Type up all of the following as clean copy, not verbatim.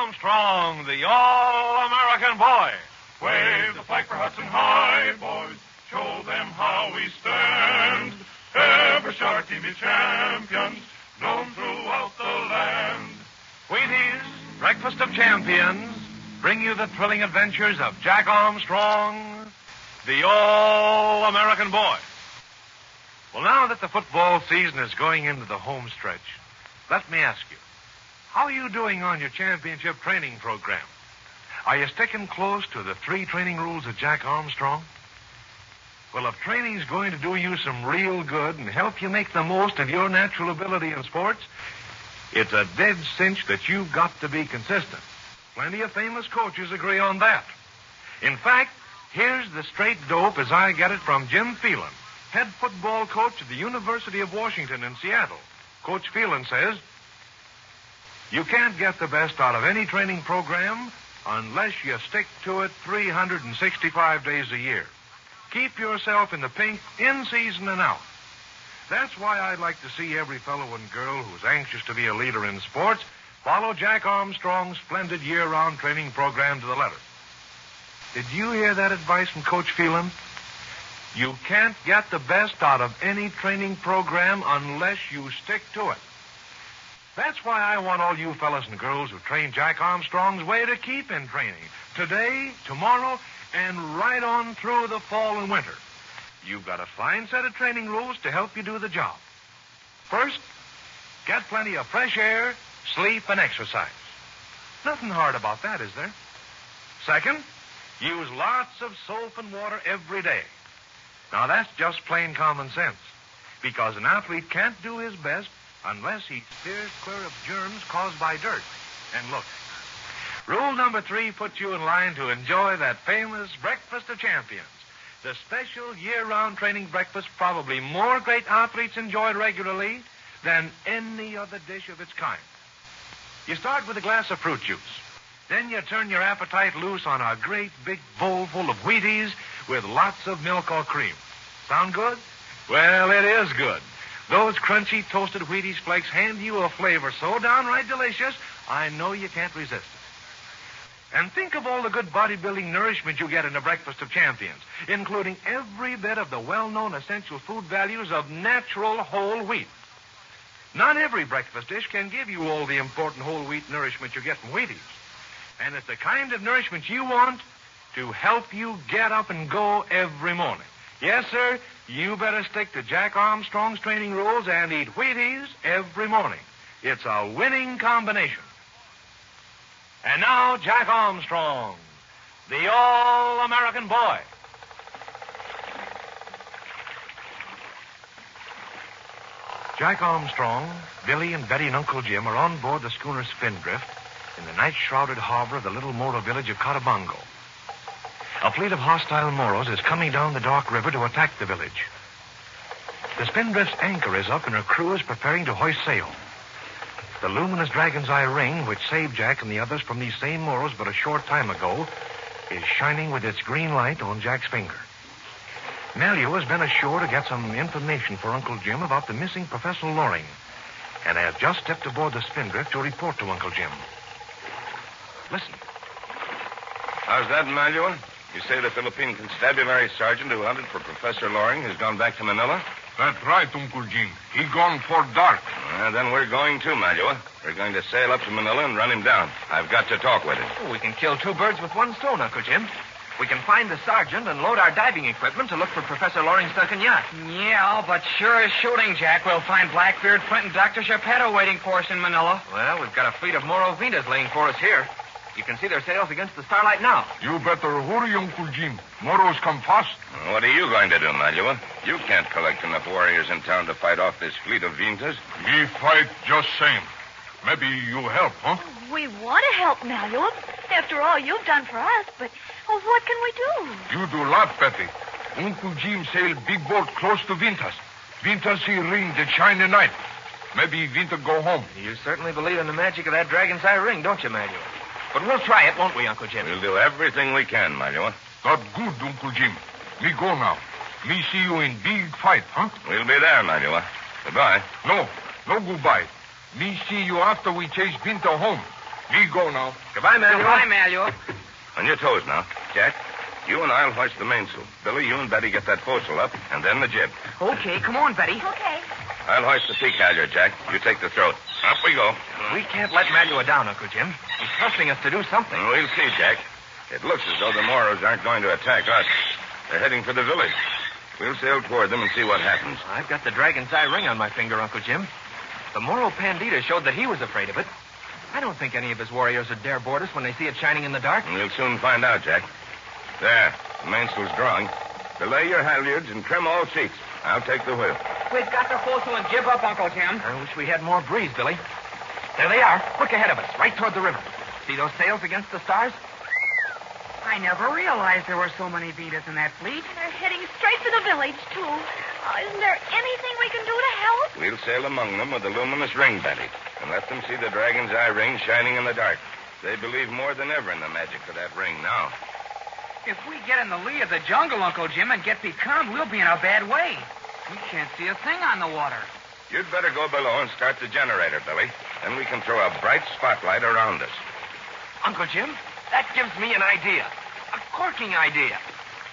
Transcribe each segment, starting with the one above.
Armstrong, the all-American boy. Wave the flag for Hudson High, boys. Show them how we stand. Ever shout our team be champions, known throughout the land. Wheaties, Breakfast of Champions, bring you the thrilling adventures of Jack Armstrong, the all-American boy. Well, now that the football season is going into the home stretch, let me ask you, how are you doing on your championship training program? Are you sticking close to the 3 training rules of Jack Armstrong? Well, if training's going to do you some real good and help you make the most of your natural ability in sports, it's a dead cinch that you've got to be consistent. Plenty of famous coaches agree on that. In fact, here's the straight dope as I get it from Jim Phelan, head football coach at the University of Washington in Seattle. Coach Phelan says, you can't get the best out of any training program unless you stick to it 365 days a year. Keep yourself in the pink in season and out. That's why I'd like to see every fellow and girl who's anxious to be a leader in sports follow Jack Armstrong's splendid year-round training program to the letter. Did you hear that advice from Coach Phelan? You can't get the best out of any training program unless you stick to it. That's why I want all you fellas and girls who train Jack Armstrong's way to keep in training. Today, tomorrow, and right on through the fall and winter. You've got a fine set of training rules to help you do the job. First, get plenty of fresh air, sleep, and exercise. Nothing hard about that, is there? Second, use lots of soap and water every day. Now, that's just plain common sense, because an athlete can't do his best unless he steers clear of germs caused by dirt. And look, rule number 3 puts you in line to enjoy that famous Breakfast of Champions, the special year-round training breakfast probably more great athletes enjoy regularly than any other dish of its kind. You start with a glass of fruit juice. Then you turn your appetite loose on a great big bowl full of Wheaties with lots of milk or cream. Sound good? Well, it is good. Those crunchy toasted Wheaties flakes hand you a flavor so downright delicious, I know you can't resist it. And think of all the good bodybuilding nourishment you get in a Breakfast of Champions, including every bit of the well-known essential food values of natural whole wheat. Not every breakfast dish can give you all the important whole wheat nourishment you get from Wheaties. And it's the kind of nourishment you want to help you get up and go every morning. Yes, sir, you better stick to Jack Armstrong's training rules and eat Wheaties every morning. It's a winning combination. And now, Jack Armstrong, the all-American boy. Jack Armstrong, Billy, and Betty and Uncle Jim are on board the schooner Spindrift in the night-shrouded harbor of the little Moro village of Cotabongo. A fleet of hostile Moros is coming down the dark river to attack the village. The Spindrift's anchor is up and her crew is preparing to hoist sail. The luminous dragon's eye ring, which saved Jack and the others from these same Moros but a short time ago, is shining with its green light on Jack's finger. Melio has been ashore to get some information for Uncle Jim about the missing Professor Loring, and has just stepped aboard the Spindrift to report to Uncle Jim. Listen. How's that, Melio? You say the Philippine constabulary sergeant who hunted for Professor Loring has gone back to Manila? That's right, Uncle Jim. He gone for dark. Then we're going too, Malua. We're going to sail up to Manila and run him down. I've got to talk with him. Oh, we can kill 2 birds with 1 stone, Uncle Jim. We can find the sergeant and load our diving equipment to look for Professor Loring's sunken yacht. Yeah, but sure as shooting, Jack, we'll find Blackbeard, Flint, and Dr. Geppetto waiting for us in Manila. Well, we've got a fleet of Moro Ventas laying for us here. You can see their sails against the starlight now. You better hurry, Uncle Jim. Moros come fast. What are you going to do, Malua? You can't collect enough warriors in town to fight off this fleet of Ventas. Me fight just same. Maybe you help, huh? We want to help, Malua. After all you've done for us, but what can we do? You do lot, Betty. Uncle Jim sail big boat close to Ventas. Ventas see ring that shine at night. Maybe Vinta go home. You certainly believe in the magic of that dragon's eye ring, don't you, Malua? But we'll try it, won't we, Uncle Jim? We'll do everything we can, Malua. That good, Uncle Jim. Me go now. Me see you in big fight, huh? We'll be there, Malua. Goodbye. No goodbye. Me see you after we chase Vinta home. Me go now. Goodbye, Manuel. Goodbye, Manuel. On your toes now. Jack, you and I'll hoist the mainsail. Billy, you and Betty get that foresail up, and then the jib. Okay, come on, Betty. Okay. I'll hoist the peak halyard, Jack. You take the throat. Up we go. We can't let Manuel down, Uncle Jim. He's trusting us to do something. We'll see, Jack. It looks as though the Moros aren't going to attack us. They're heading for the village. We'll sail toward them and see what happens. I've got the dragon's eye ring on my finger, Uncle Jim. The Moro Pandita showed that he was afraid of it. I don't think any of his warriors would dare board us when they see it shining in the dark. We'll soon find out, Jack. There, the mainsail's drawing. Belay your halyards and trim all sheets. I'll take the wheel. We've got the foresail and jib up, Uncle Jim. I wish we had more breeze, Billy. There they are, quick ahead of us, right toward the river. See those sails against the stars? I never realized there were so many Vitas in that fleet. They're heading straight for the village, too. Isn't there anything we can do to help? We'll sail among them with the luminous ring, Betty, and let them see the dragon's eye ring shining in the dark. They believe more than ever in the magic of that ring now. If we get in the lee of the jungle, Uncle Jim, and get becalmed, we'll be in a bad way. We can't see a thing on the water. You'd better go below and start the generator, Billy. Then we can throw a bright spotlight around us. Uncle Jim, that gives me an idea. A corking idea.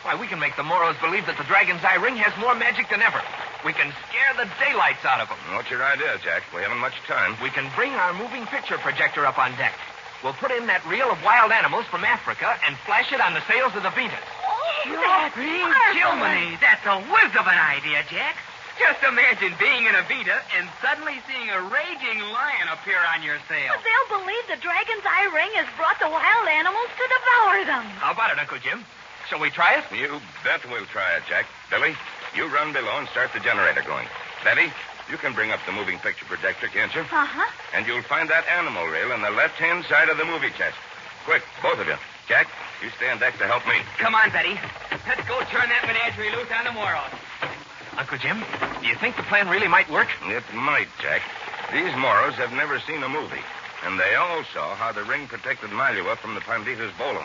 Why, we can make the Moros believe that the dragon's eye ring has more magic than ever. We can scare the daylights out of them. What's your idea, Jack? We haven't much time. We can bring our moving picture projector up on deck. We'll put in that reel of wild animals from Africa and flash it on the sails of the Venus. Oh, that's marvelous. Gilmany, that's a whiz of an idea, Jack. Just imagine being in a Vita and suddenly seeing a raging lion appear on your sail. But they'll believe the dragon's eye ring has brought the wild animals to devour them. How about it, Uncle Jim? Shall we try it? You bet we'll try it, Jack. Billy, you run below and start the generator going. Betty, you can bring up the moving picture projector, can't you? Uh-huh. And you'll find that animal reel on the left-hand side of the movie chest. Quick, both of you. Jack, you stay on deck to help me. Come on, Betty. Let's go turn that menagerie loose on the Moros. Uncle Jim, do you think the plan really might work? It might, Jack. These Moros have never seen a movie, and they all saw how the ring protected Malua from the Pandita's bolo.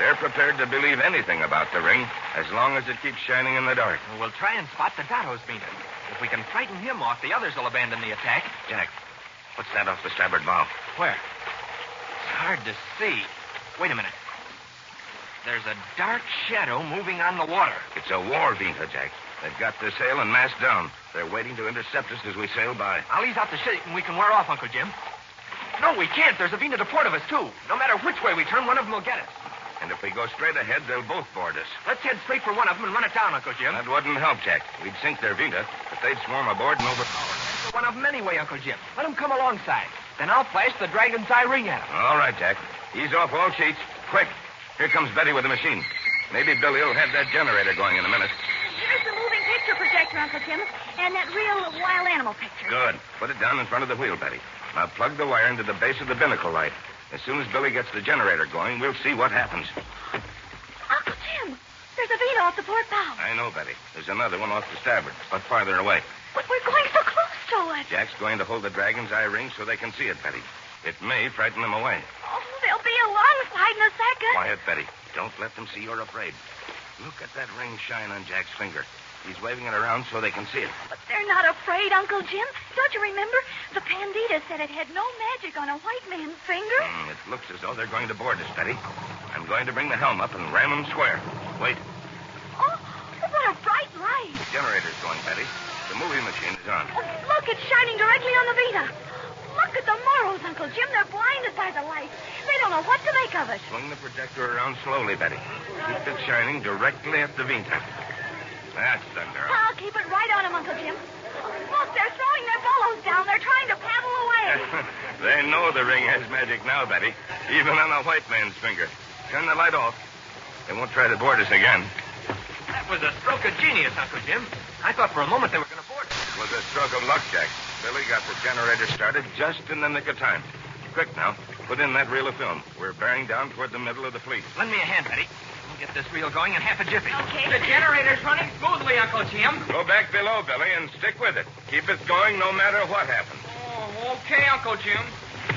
They're prepared to believe anything about the ring as long as it keeps shining in the dark. Well, we'll try and spot the Dato's Venus. If we can frighten him off, the others will abandon the attack. Jack, what's that off the starboard bow? Where? It's hard to see. Wait a minute. There's a dark shadow moving on the water. It's a war Vita, Jack. They've got their sail and mast down. They're waiting to intercept us as we sail by. I'll ease out the sheet and we can wear off, Uncle Jim. No, we can't. There's a Vina to port of us, too. No matter which way we turn, one of them will get us. And if we go straight ahead, they'll both board us. Let's head straight for one of them and run it down, Uncle Jim. That wouldn't help, Jack. We'd sink their Vita, but they'd swarm aboard and overpower us. One of them anyway, Uncle Jim. Let them come alongside. Then I'll flash the dragon's eye ring at them. All right, Jack. Ease off all sheets. Quick. Here comes Betty with the machine. Maybe Billy will have that generator going in a minute. Here's the moving picture projector, Uncle Jim, and that real wild animal picture. Good. Put it down in front of the wheel, Betty. Now plug the wire into the base of the binnacle light. As soon as Billy gets the generator going, we'll see what happens. Uncle Jim, there's a Vita off the port bow. I know, Betty. There's another one off the starboard, but farther away. But we're going so close to it. Jack's going to hold the dragon's eye ring so they can see it, Betty. It may frighten them away. Oh, they'll be alongside in a second. Quiet, Betty. Don't let them see you're afraid. Look at that ring shine on Jack's finger. He's waving it around so they can see it. But they're not afraid, Uncle Jim. Don't you remember? The Pandita said it had no magic on a white man's finger. It looks as though they're going to board us, Betty. I'm going to bring the helm up and ram them square. Wait. Oh, what a bright light. The generator's going, Betty. The movie machine is on. Oh, look, it's shining directly on the Vita. Look at the Moros, Uncle Jim. They're blinded by the light. They don't know what to make of it. Swing the projector around slowly, Betty. Keep it shining directly at the Vita. That's the girl. I'll keep it right on them, Uncle Jim. Look, they're throwing their bellows down. They're trying to paddle away. They know the ring has magic now, Betty. Even on a white man's finger. Turn the light off. They won't try to board us again. That was a stroke of genius, Uncle Jim. I thought for a moment they were going to board us. It was a stroke of luck, Jack. Billy got the generator started just in the nick of time. Quick now. Put in that reel of film. We're bearing down toward the middle of the fleet. Lend me a hand, Betty. We'll get this reel going in half a jiffy. Okay. The generator's running smoothly, Uncle Jim. Go back below, Billy, and stick with it. Keep it going no matter what happens. Oh, okay, Uncle Jim.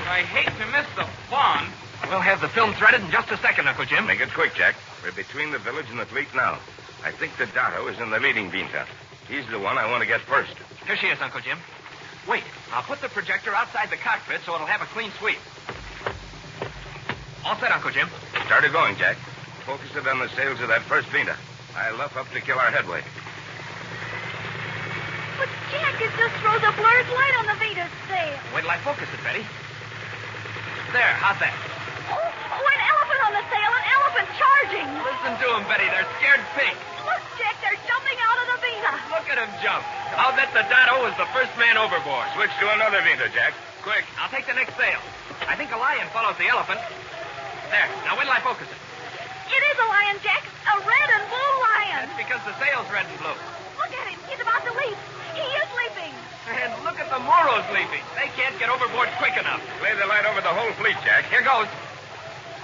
I hate to miss the fun. We'll have the film threaded in just a second, Uncle Jim. Make it quick, Jack. We're between the village and the fleet now. I think the Dato is in the leading Vinta. He's the one I want to get first. Here she is, Uncle Jim. Wait, I'll put the projector outside the cockpit so it'll have a clean sweep. All set, Uncle Jim. Start it going, Jack. Focus it on the sails of that first Vina. I'll luff up to kill our headway. But, Jack, it just throws a blurred light on the Vita's sail. Wait till I focus it, Betty. There, how's that? Oh, an elephant on the sail, an elephant charging. Listen to them, Betty. They're scared pink. Look, Jack, they're jumping out of the Vita. Look at him jump. I'll bet the Dotto was the first man overboard. Switch to another Vina, Jack. Quick, I'll take the next sail. I think a lion follows the elephant. There, now wait till I focus it. It is a lion, Jack. A red and blue lion. That's because the sail's red and blue. Look at him. He's about to leap. He is leaping. And look at the Moros leaping. They can't get overboard quick enough. Lay the light over the whole fleet, Jack. Here goes.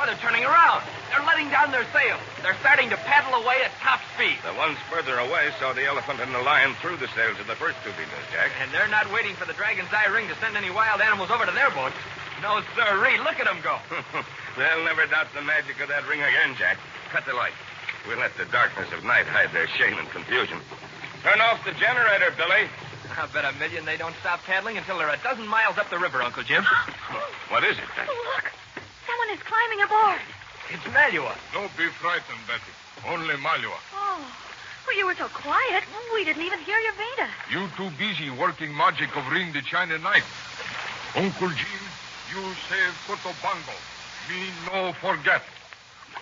Oh, they're turning around. They're letting down their sails. They're starting to paddle away at top speed. The ones further away saw the elephant and the lion through the sails of the first two Vinas, Jack. And they're not waiting for the Dragon's Eye ring to send any wild animals over to their boats. No, sirree. Look at them go. They'll never doubt the magic of that ring again, Jack. Cut the light. We'll let the darkness of night hide their shame and confusion. Turn off the generator, Billy. I'll bet a million they don't stop paddling until they're a dozen miles up the river, Uncle Jim. What is it, Betty? Look. Someone is climbing aboard. It's Malua. Don't be frightened, Betty. Only Malua. Oh. Well, you were so quiet. We didn't even hear your Vita. You too busy working magic of Ring the China Knight. Uncle Jim, you save Cotobango. Me no forget.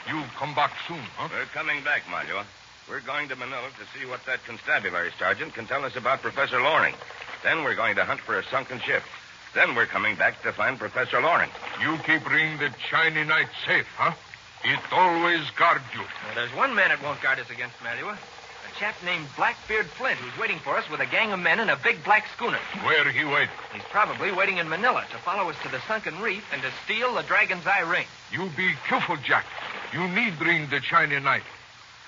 You come back soon, huh? We're coming back, Malua. We're going to Manila to see what that constabulary sergeant can tell us about Professor Loring. Then we're going to hunt for a sunken ship. Then we're coming back to find Professor Loring. You keep Ring the China Knight safe, huh? It always guards you. Well, there's one man that won't guard us against Malua. A chap named Blackbeard Flint, who's waiting for us with a gang of men in a big black schooner. Where he wait? He's probably waiting in Manila to follow us to the sunken reef and to steal the Dragon's Eye ring. You be careful, Jack. You need Ring the China Knight.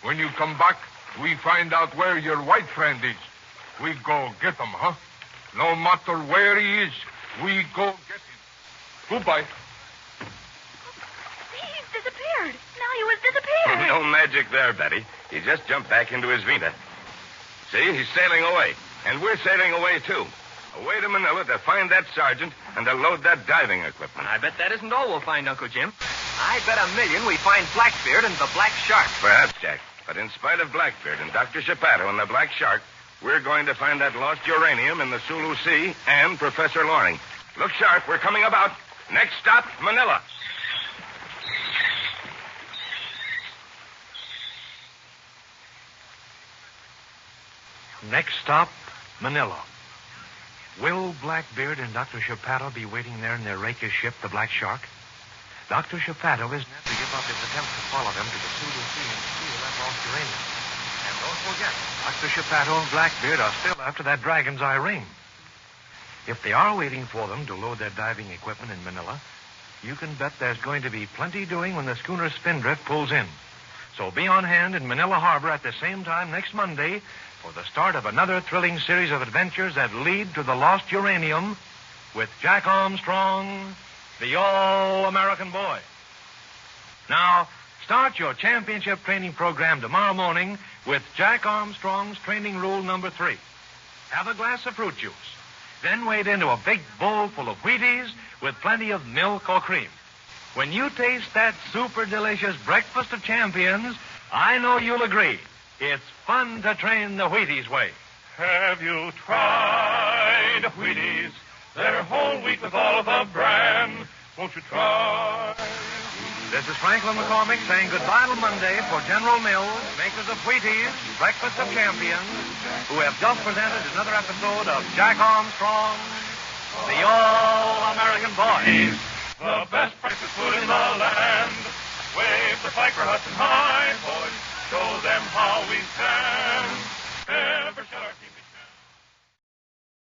When you come back, we find out where your white friend is. We go get him, huh? No matter where he is, we go get him. Goodbye. He's disappeared. Now has disappeared. No magic there, Betty. He just jumped back into his Vina. See, he's sailing away. And we're sailing away, too. Away to Manila to find that sergeant and to load that diving equipment. I bet that isn't all we'll find, Uncle Jim. I bet a million we find Blackbeard and the Black Shark. Perhaps, Jack. But in spite of Blackbeard and Dr. Chapato and the Black Shark, we're going to find that lost uranium in the Sulu Sea and Professor Loring. Look sharp. We're coming about. Next stop, Manila. Next stop, Manila. Will Blackbeard and Dr. Chapato be waiting there in their rakish ship, the Black Shark? Dr. Chapato is not to give up his attempt to follow them to the Sulu Sea and steal that lost uranium. And don't forget, Dr. Chapato and Blackbeard are still after that Dragon's Eye ring. If they are waiting for them to load their diving equipment in Manila, you can bet there's going to be plenty doing when the schooner Spindrift pulls in. So be on hand in Manila Harbor at the same time next Monday for the start of another thrilling series of adventures that lead to the lost uranium with Jack Armstrong, the All-American Boy. Now, start your championship training program tomorrow morning with Jack Armstrong's training rule number 3. Have a glass of fruit juice. Then wade into a big bowl full of Wheaties with plenty of milk or cream. When you taste that super delicious breakfast of champions, I know you'll agree. It's fun to train the Wheaties way. Have you tried Wheaties? They're whole wheat with all of the bran. Won't you try? This is Franklin McCormick saying goodbye till Monday for General Mills, makers of Wheaties, Breakfast of Champions, who have just presented another episode of Jack Armstrong, the All-American Boy. He's the best breakfast food in the land. Wave the flag for Hudson High, boys. Show them how we stand.